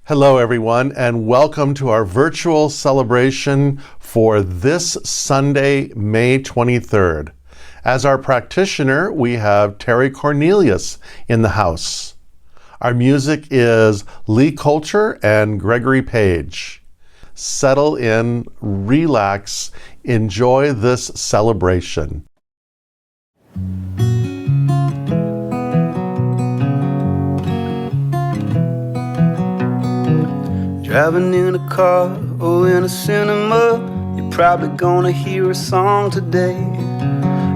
Hello, everyone, and welcome to our virtual celebration for this Sunday, May 23rd. As our practitioner, we have Terry Cornelius in the house. Our music is Lee Coulter and Gregory Page. Settle in, relax, enjoy this celebration. Driving in a car or in a cinema, you're probably gonna hear a song today.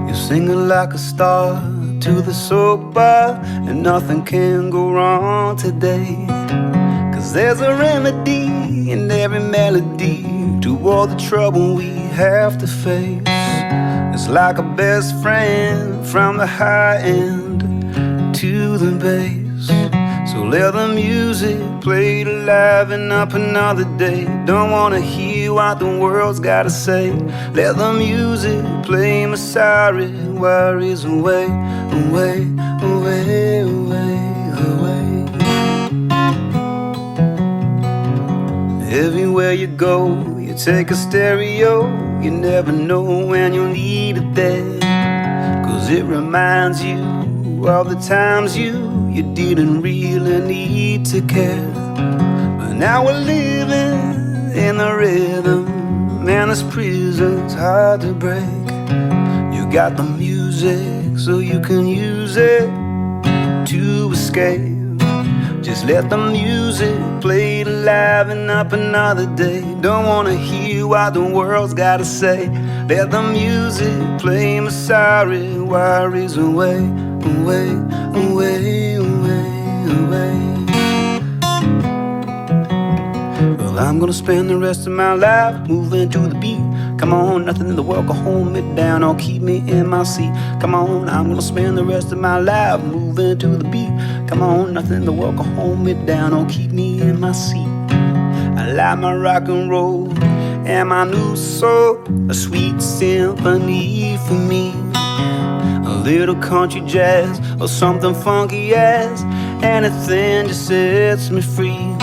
You're singing like a star to the soap bar, and nothing can go wrong today. 'Cause there's a remedy in every melody to all the trouble we have to face. It's like a best friend from the high end to the bass. So let the music play to liven up another day. Don't wanna hear what the world's gotta say. Let the music play my sorry worries away, away, away, away, away. Everywhere you go, you take a stereo. You never know when you'll need it there. 'Cause it reminds you of the times you didn't really need to care. But now we're living in the rhythm, and this prison's hard to break. You got the music so you can use it to escape. Just let the music play to liven up another day. Don't wanna hear what the world's gotta say. Let the music play my sorry worries away, away, away, away, away. Well, I'm gonna spend the rest of my life moving to the beat. Come on, nothing in the world can hold me down or keep me in my seat. Come on, I'm gonna spend the rest of my life moving to the beat. Come on, nothing in the world can hold me down or keep me in my seat. I like my rock and roll and my new soul, a sweet symphony for me. A little country jazz or something funky as anything just sets me free.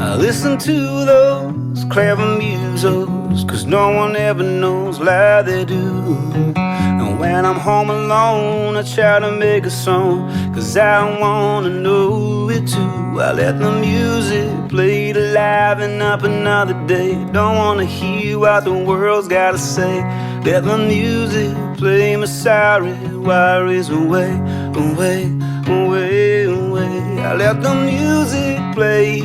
I listen to those clever musos, 'cause no one ever knows like they do. And when I'm home alone, I try to make a song, 'cause I wanna know it too. I let the music play to liven up another day. Don't wanna hear what the world's gotta say. Let the music play my sorry worries away, away, away, away. I let the music play.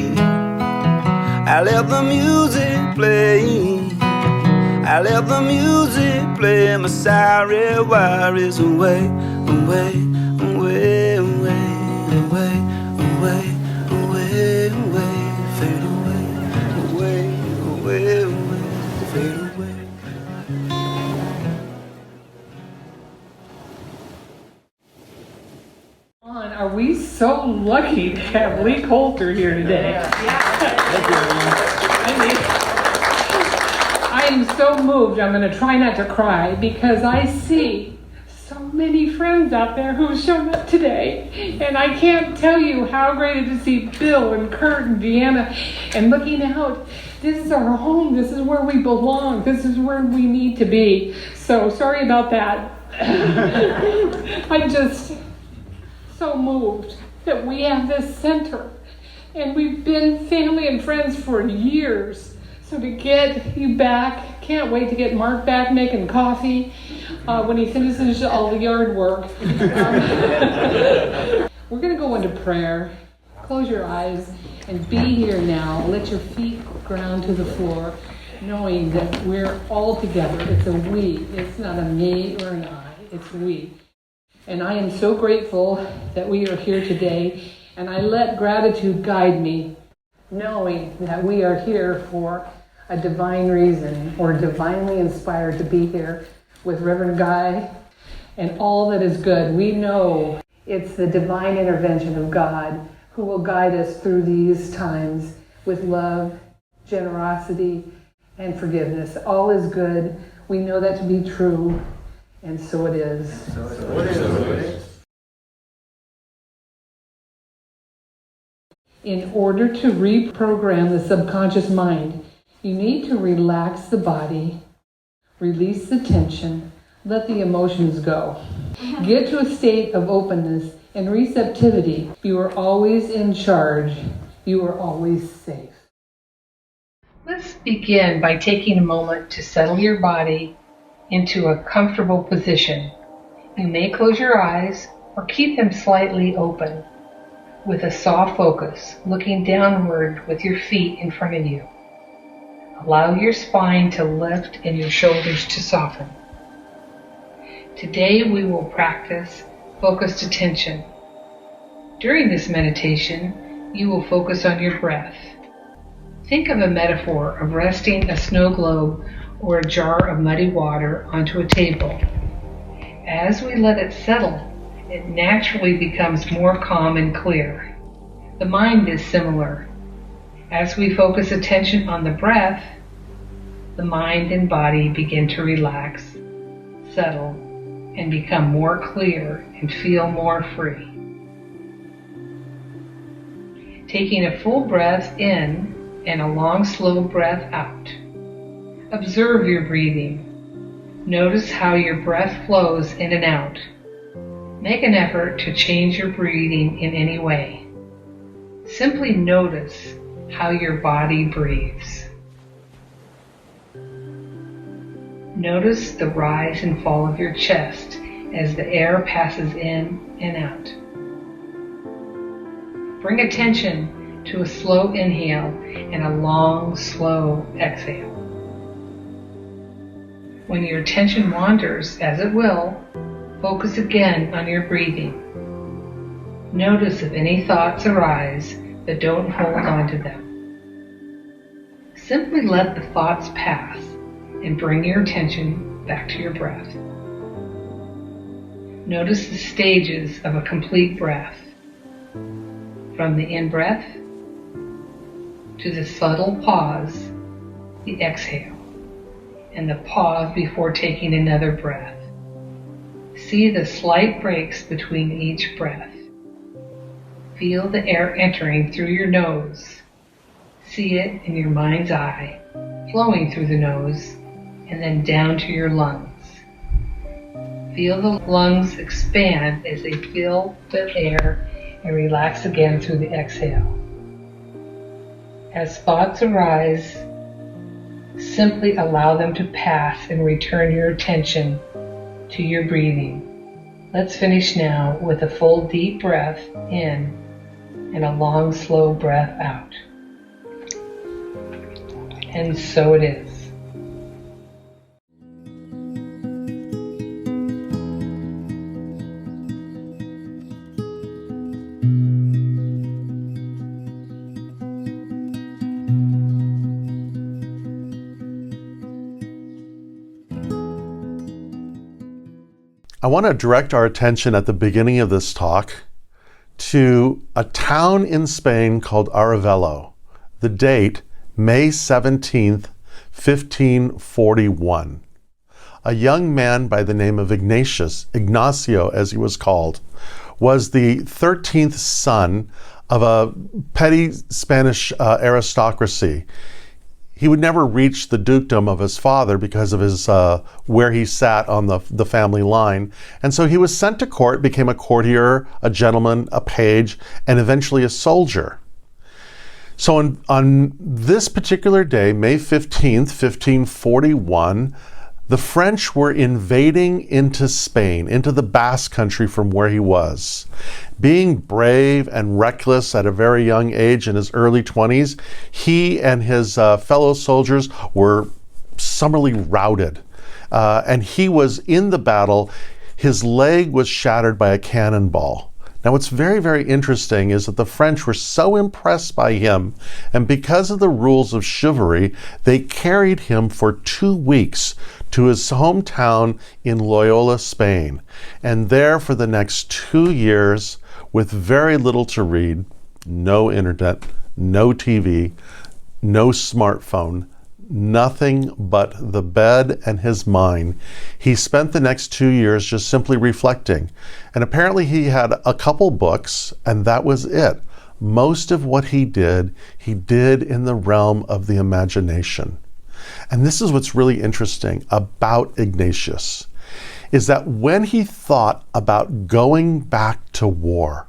I let the music play. I let the music play my sorry worries away, away, away, away, away, away, away, away, fade away, away, away, away, fade away. Are we so lucky to have Lee Coulter here today? I am so moved. I'm going to try not to cry because I see so many friends out there who have shown up today. And I can't tell you how great it is to see Bill and Kurt and Deanna and looking out. This is our home. This is where we belong. This is where we need to be. So sorry about that. I'm just so moved that we have this center. And we've been family and friends for years. So to get you back, can't wait to get Mark back making coffee when he finishes all the yard work. We're going to go into prayer. Close your eyes and be here now. Let your feet ground to the floor, knowing that we're all together. It's a we. It's not a me or an I. It's we. And I am so grateful that we are here today. And I let gratitude guide me, knowing that we are here for a divine reason. We're divinely inspired to be here with Reverend Guy and all that is good. We know it's the divine intervention of God who will guide us through these times with love, generosity, and forgiveness. All is good. We know that to be true, and so it is. So it is. In order to reprogram the subconscious mind, you need to relax the body, release the tension, let the emotions go. Get to a state of openness and receptivity. You are always in charge. You are always safe. Let's begin by taking a moment to settle your body into a comfortable position. You may close your eyes or keep them slightly open with a soft focus, looking downward with your feet in front of you. Allow your spine to lift and your shoulders to soften. Today we will practice focused attention. During this meditation, you will focus on your breath. Think of a metaphor of resting a snow globe or a jar of muddy water onto a table. As we let it settle, it naturally becomes more calm and clear. The mind is similar. As we focus attention on the breath, the mind and body begin to relax, settle, and become more clear and feel more free. Taking a full breath in and a long, slow breath out. Observe your breathing. Notice how your breath flows in and out. Make an effort to change your breathing in any way. Simply notice how your body breathes. Notice the rise and fall of your chest as the air passes in and out. Bring attention to a slow inhale and a long, slow exhale. When your attention wanders, as it will, focus again on your breathing. Notice if any thoughts arise, but don't hold on to them. Simply let the thoughts pass and bring your attention back to your breath. Notice the stages of a complete breath. From the in-breath to the subtle pause, the exhale, and the pause before taking another breath. See the slight breaks between each breath. Feel the air entering through your nose. See it in your mind's eye, flowing through the nose, and then down to your lungs. Feel the lungs expand as they fill with air and relax again through the exhale. As thoughts arise, simply allow them to pass and return your attention to your breathing. Let's finish now with a full deep breath in and a long slow breath out. And so it is. I want to direct our attention at the beginning of this talk to a town in Spain called Arevalo. The date, May 17th, 1541. A young man by the name of Ignacio as he was called, was the 13th son of a petty Spanish aristocracy. He would never reach the dukedom of his father because of his where he sat on the family line. And so he was sent to court, became a courtier, a gentleman, a page, and eventually a soldier. So on this particular day, May 15th, 1541, the French were invading into Spain, into the Basque country from where he was. Being brave and reckless at a very young age, in his early 20s, he and his fellow soldiers were summarily routed. And he was in the battle. His leg was shattered by a cannonball. Now, what's very, very interesting is that the French were so impressed by him, and because of the rules of chivalry, they carried him for 2 weeks to his hometown in Loyola, Spain. And there for the next 2 years, with very little to read, no internet, no TV, no smartphone, nothing but the bed and his mind, he spent the next 2 years just simply reflecting. And apparently he had a couple books, and that was it. most of what he did in the realm of the imagination. And this is what's really interesting about Ignatius, is that when he thought about going back to war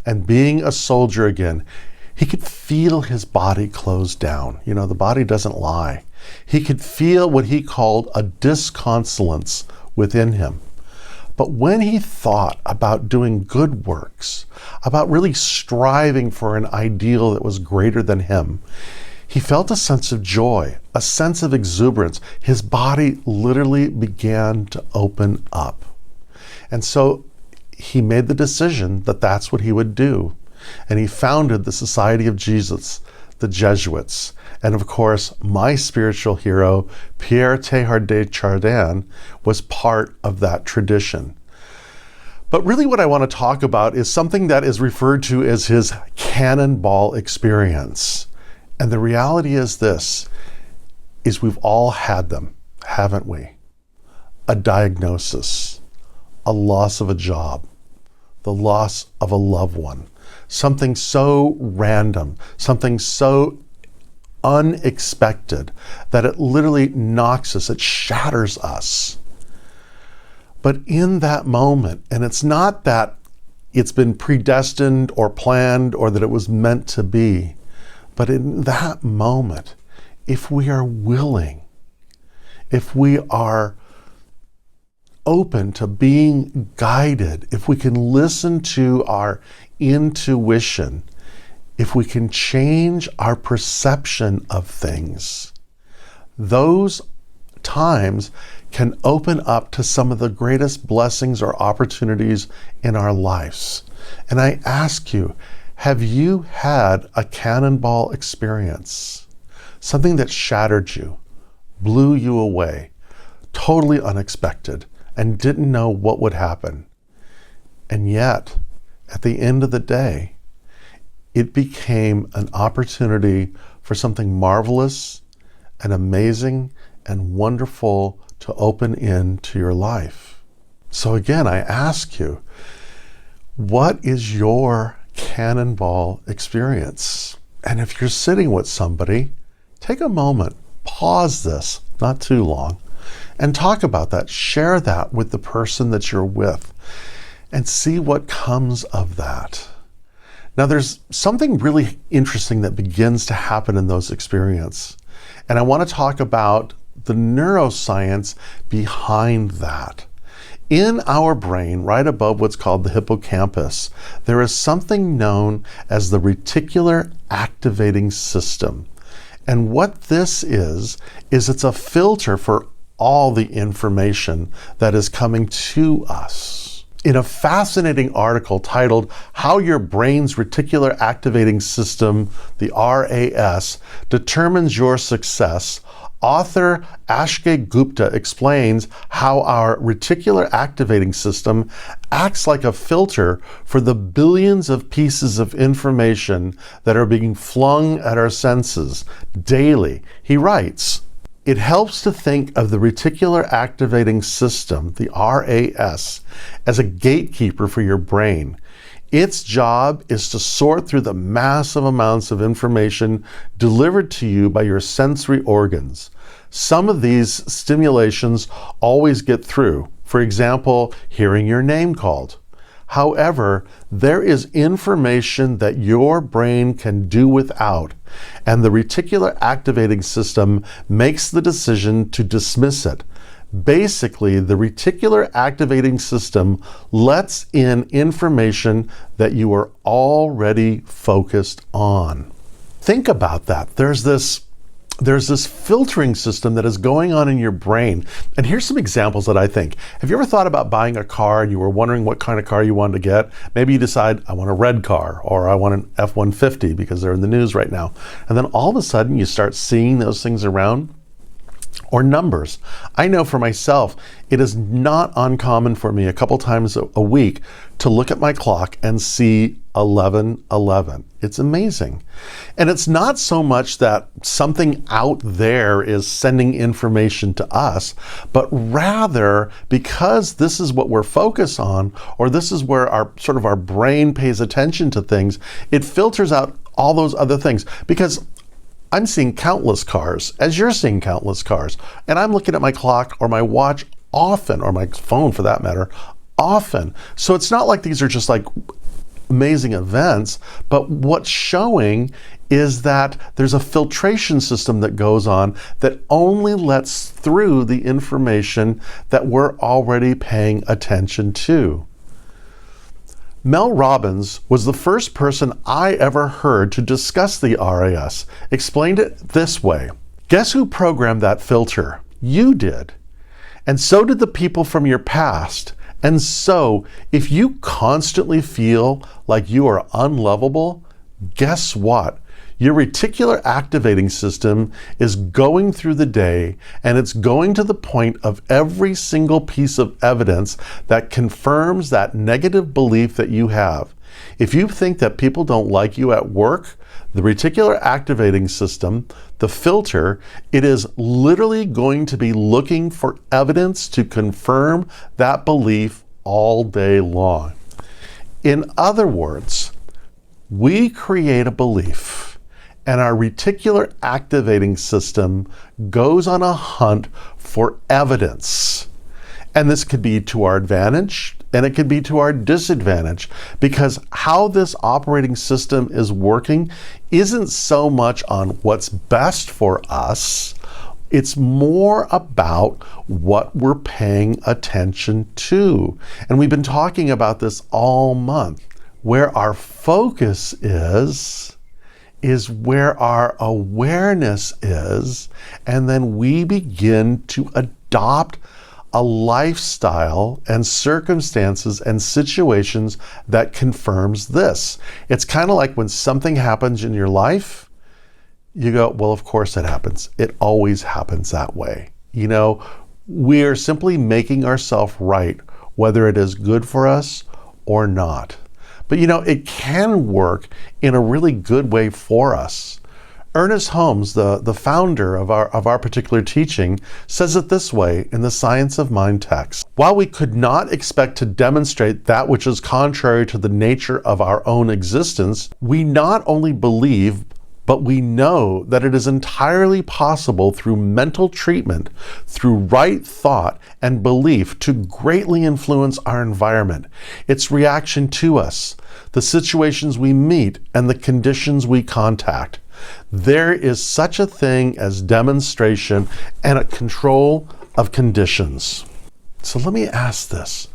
and being a soldier again, he could feel his body close down. You know, the body doesn't lie. He could feel what he called a disconsolence within him. But when he thought about doing good works, about really striving for an ideal that was greater than him, he felt a sense of joy, a sense of exuberance. His body literally began to open up. And so he made the decision that that's what he would do. And he founded the Society of Jesus, the Jesuits. And of course, my spiritual hero, Pierre Teilhard de Chardin, was part of that tradition. But really what I want to talk about is something that is referred to as his cannonball experience. And the reality is this, is we've all had them, haven't we? A diagnosis, a loss of a job, the loss of a loved one, something so random, something so unexpected that it literally knocks us, it shatters us. But in that moment, and it's not that it's been predestined or planned or that it was meant to be, but in that moment, if we are willing, if we are open to being guided, if we can listen to our intuition, if we can change our perception of things, those times can open up to some of the greatest blessings or opportunities in our lives. And I ask you, have you had a cannonball experience? Something that shattered you, blew you away, totally unexpected, and didn't know what would happen. And yet, at the end of the day, it became an opportunity for something marvelous and amazing and wonderful to open into your life. So again, I ask you, what is your cannonball experience? And if you're sitting with somebody, take a moment, pause this, not too long, and talk about that. Share that with the person that you're with and see what comes of that. Now, there's something really interesting that begins to happen in those experiences. And I want to talk about the neuroscience behind that. In our brain, right above what's called the hippocampus, there is something known as the reticular activating system. And what this is it's a filter for all the information that is coming to us. In a fascinating article titled How Your Brain's Reticular Activating System, the RAS, Determines Your Success, author Ashke Gupta explains how our reticular activating system acts like a filter for the billions of pieces of information that are being flung at our senses daily. He writes, it helps to think of the reticular activating system, the RAS, as a gatekeeper for your brain. Its job is to sort through the massive amounts of information delivered to you by your sensory organs. Some of these stimulations always get through. For example, hearing your name called. However, there is information that your brain can do without, and the reticular activating system makes the decision to dismiss it. Basically, the reticular activating system lets in information that you are already focused on. Think about that. There's this filtering system that is going on in your brain. And here's some examples that I think. Have you ever thought about buying a car and you were wondering what kind of car you wanted to get? Maybe you decide, I want a red car, or I want an F-150 because they're in the news right now. And then all of a sudden you start seeing those things around. or numbers. I know for myself, it is not uncommon for me a couple times a week to look at my clock and see 11:11. It's amazing. And it's not so much that something out there is sending information to us, but rather because this is what we're focused on, or this is where our brain pays attention to things, it filters out all those other things. Because I'm seeing countless cars, as you're seeing countless cars, and I'm looking at my clock or my watch often, or my phone for that matter, often. So it's not like these are just like amazing events, but what's showing is that there's a filtration system that goes on that only lets through the information that we're already paying attention to. Mel Robbins was the first person I ever heard to discuss the RAS. Explained it this way: guess who programmed that filter? You did. And so did the people from your past. And so, if you constantly feel like you are unlovable, guess what? Your reticular activating system is going through the day, and it's going to the point of every single piece of evidence that confirms that negative belief that you have. If you think that people don't like you at work, the reticular activating system, the filter, it is literally going to be looking for evidence to confirm that belief all day long. In other words, we create a belief, and our reticular activating system goes on a hunt for evidence. And this could be to our advantage, and it could be to our disadvantage, because how this operating system is working isn't so much on what's best for us. It's more about what we're paying attention to. And we've been talking about this all month. Where our focus is where our awareness is, and then we begin to adopt a lifestyle and circumstances and situations that confirms this. It's kind of like when something happens in your life, you go, well, of course it happens. It always happens that way. You know, we are simply making ourselves right, whether it is good for us or not. But you know, it can work in a really good way for us. Ernest Holmes, the founder of our particular teaching, says it this way in the Science of Mind text: while we could not expect to demonstrate that which is contrary to the nature of our own existence, we not only believe, but we know that it is entirely possible through mental treatment, through right thought and belief, to greatly influence our environment, its reaction to us, the situations we meet, and the conditions we contact. There is such a thing as demonstration and a control of conditions. So let me ask this: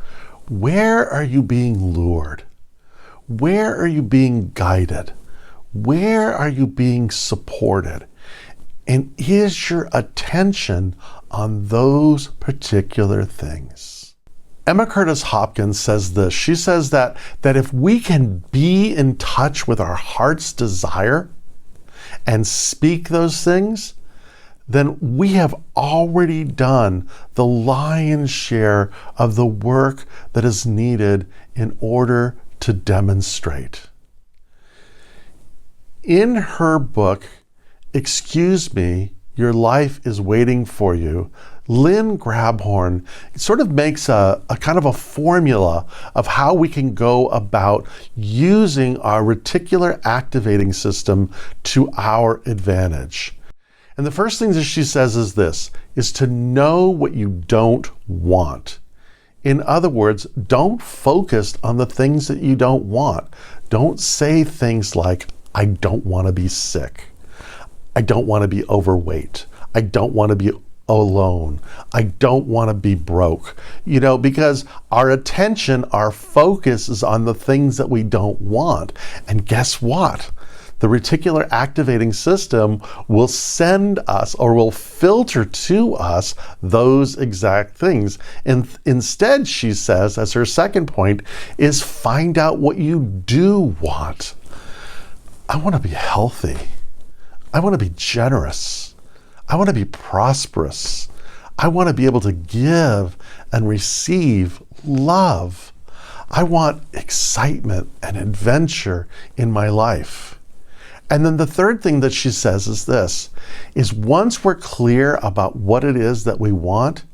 where are you being lured? Where are you being guided? Where are you being supported? And is your attention on those particular things? Emma Curtis Hopkins says this. She says that if we can be in touch with our heart's desire and speak those things, then we have already done the lion's share of the work that is needed in order to demonstrate. In her book, Excuse Me, Your Life is Waiting for You, Lynn Grabhorn sort of makes a kind of a formula of how we can go about using our reticular activating system to our advantage. And the first thing that she says is this, is to know what you don't want. In other words, don't focus on the things that you don't want. Don't say things like, I don't want to be sick. I don't want to be overweight. I don't want to be alone. I don't want to be broke. You know, because our attention, our focus is on the things that we don't want. And guess what? The reticular activating system will send us, or will filter to us, those exact things. And instead, she says, as her second point, is find out what you do want. I want to be healthy. I want to be generous. I want to be prosperous. I want to be able to give and receive love. I want excitement and adventure in my life. And then the third thing that she says is this, is once we're clear about what it is that we want,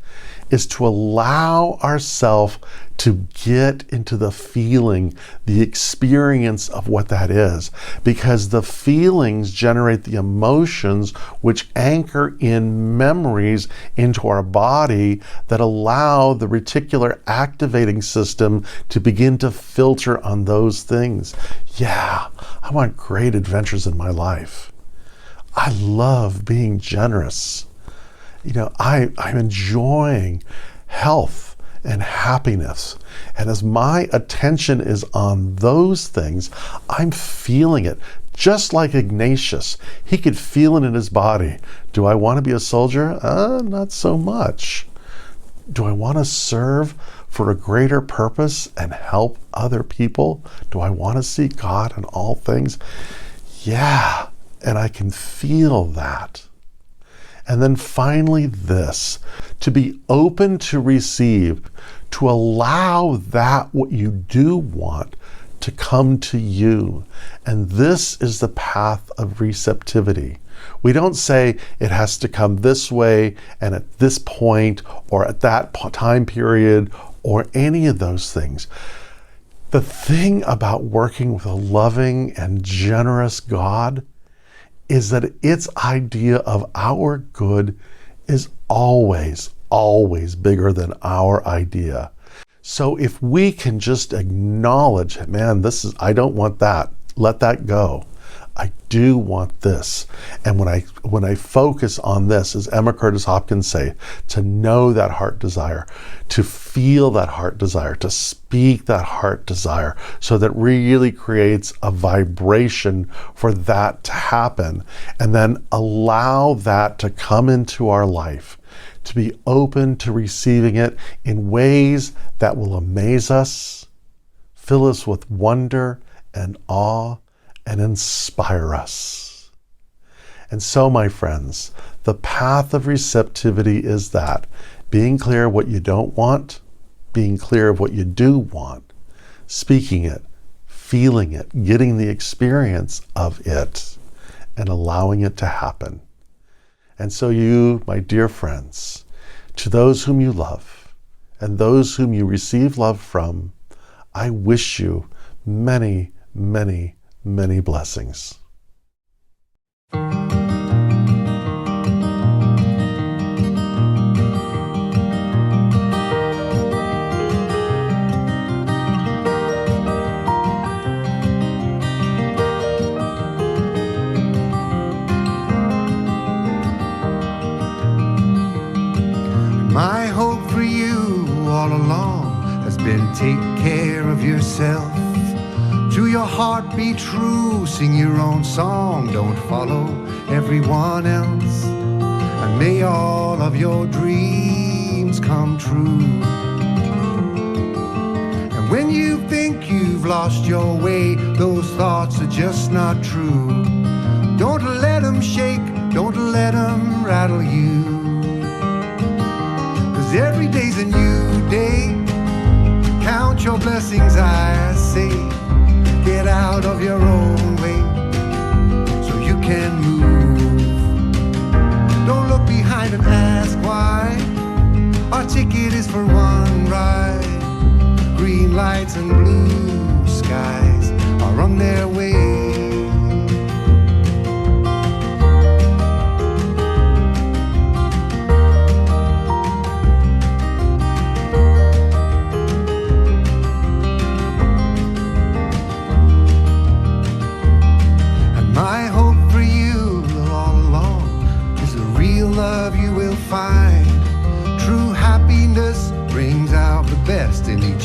is to allow ourselves to get into the feeling, the experience of what that is. Because the feelings generate the emotions which anchor in memories into our body that allow the reticular activating system to begin to filter on those things. Yeah, I want great adventures in my life. I love being generous. I'm enjoying health and happiness. And as my attention is on those things, I'm feeling it. Just like Ignatius, he could feel it in his body. Do I want to be a soldier? Not so much. Do I want to serve for a greater purpose and help other people? Do I want to see God in all things? Yeah, and I can feel that. And then finally this, to be open to receive, to allow that what you do want to come to you. And this is the path of receptivity. We don't say it has to come this way and at this point or at that time period or any of those things. The thing about working with a loving and generous God is that its idea of our good is always, always bigger than our idea. So if we can just acknowledge, man, I don't want that. Let that go. I do want this. And when I focus on this, as Emma Curtis Hopkins say, to know that heart desire, to feel that heart desire, to speak that heart desire, so that really creates a vibration for that to happen, and then allow that to come into our life, to be open to receiving it in ways that will amaze us, fill us with wonder and awe, and inspire us. And so, my friends, the path of receptivity is that, being clear of what you don't want, being clear of what you do want, speaking it, feeling it, getting the experience of it, and allowing it to happen. And so you, my dear friends, to those whom you love and those whom you receive love from, I wish you many, many, many blessings. My hope for you all along has been take care of yourself. To your heart be true, sing your own song, don't follow everyone else. And may all of your dreams come true. And when you think you've lost your way, those thoughts are just not true. Don't let them shake, don't let them rattle you. 'Cause every day's a new day. Count your blessings, I say. Get out of your own way so you can move. Don't look behind and ask why. Our ticket is for one ride. Green lights and blue skies are on their way.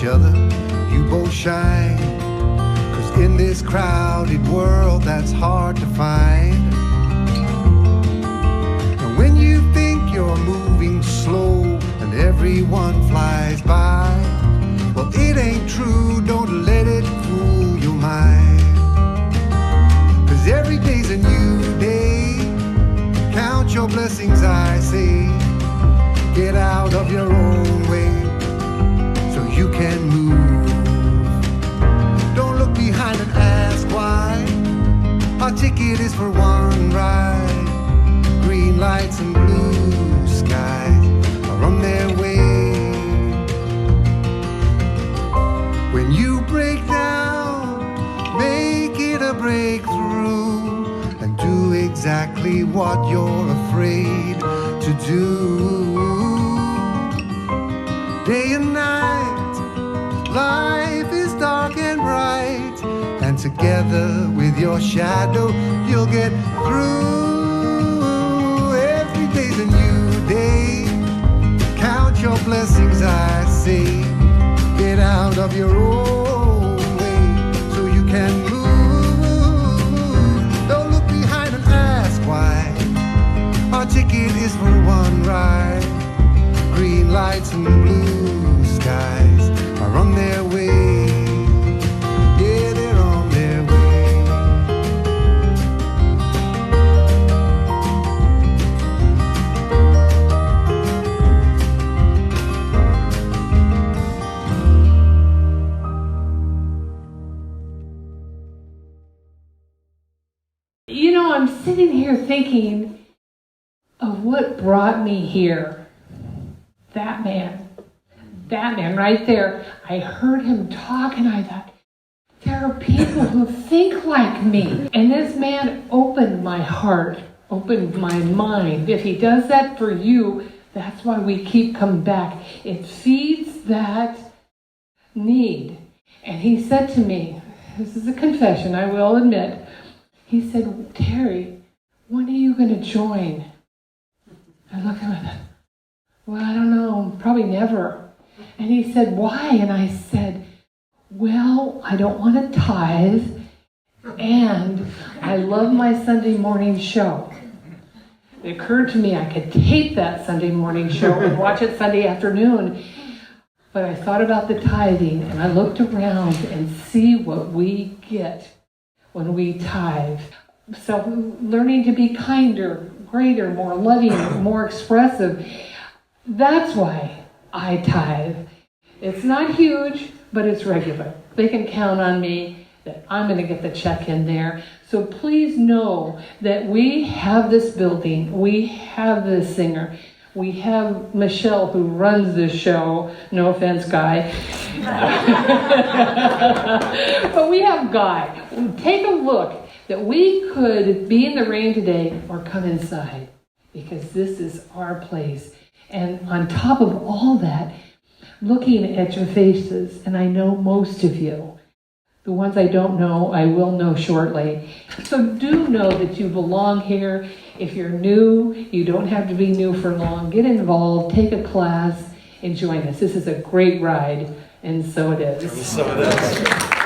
Other, you both shine. 'Cause in this crowded world that's hard to find. And when you think you're moving slow and everyone flies by, well, it ain't true, don't let it fool your mind. 'Cause every day's a new day. Count count your blessings, I say. Get out of your own way so you can move. Don't look behind and ask why. Our ticket is for one ride. Green lights and blue skies are on their way. When you break down, make it a breakthrough and do exactly what you're afraid to do. Day and night, life is dark and bright, and together with your shadow, you'll get through. Every day's a new day. Count your blessings, I say. Get out of your own way so you can move. Don't look behind and ask why. Our ticket is for one ride. Green lights and blue skies are on their way. Yeah, they're on their way. You know, I'm sitting here thinking of what brought me here. That man right there. I heard him talk and I thought, there are people who think like me. And this man opened my heart, opened my mind. If he does that for you, that's why we keep coming back. It feeds that need. And he said to me, this is a confession, I will admit. He said, Terry, when are you going to join? I looked at him and I thought, well, I don't know, probably never. And he said, why? And I said, well, I don't want to tithe, and I love my Sunday morning show. It occurred to me I could tape that Sunday morning show and watch it Sunday afternoon. But I thought about the tithing, and I looked around and see what we get when we tithe. So learning to be kinder, greater, more loving, more expressive. That's why I tithe. It's not huge, but it's regular. They can count on me that I'm going to get the check in there. So please know that we have this building, we have this singer, we have Michelle who runs this show. No offense, Guy. But we have Guy. Take a look that we could be in the rain today or come inside, because this is our place. And on top of all that, looking at your faces, and I know most of you, the ones I don't know, I will know shortly. So do know that you belong here. If you're new, you don't have to be new for long. Get involved, take a class, and join us. This is a great ride, and so it is. So it is.